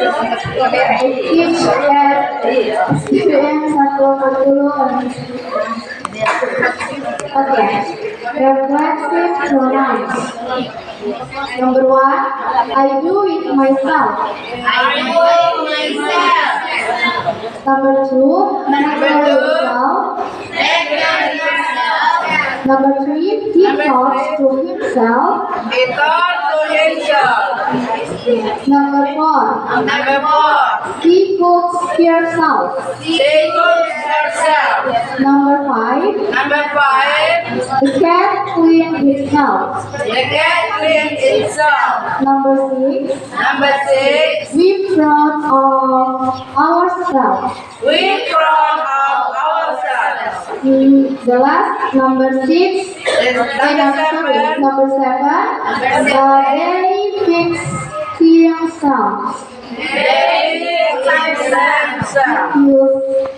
Each at experience 140. Okay. Reflexive pronouns. Number one, I do it myself. Number two, make yourself. Number three, he talks to himself. Number four, he cooks herself. Number five, the cat cleans itself. Number six, we proud of ourselves. The last, number six, number seven, they fix themselves. Thank you.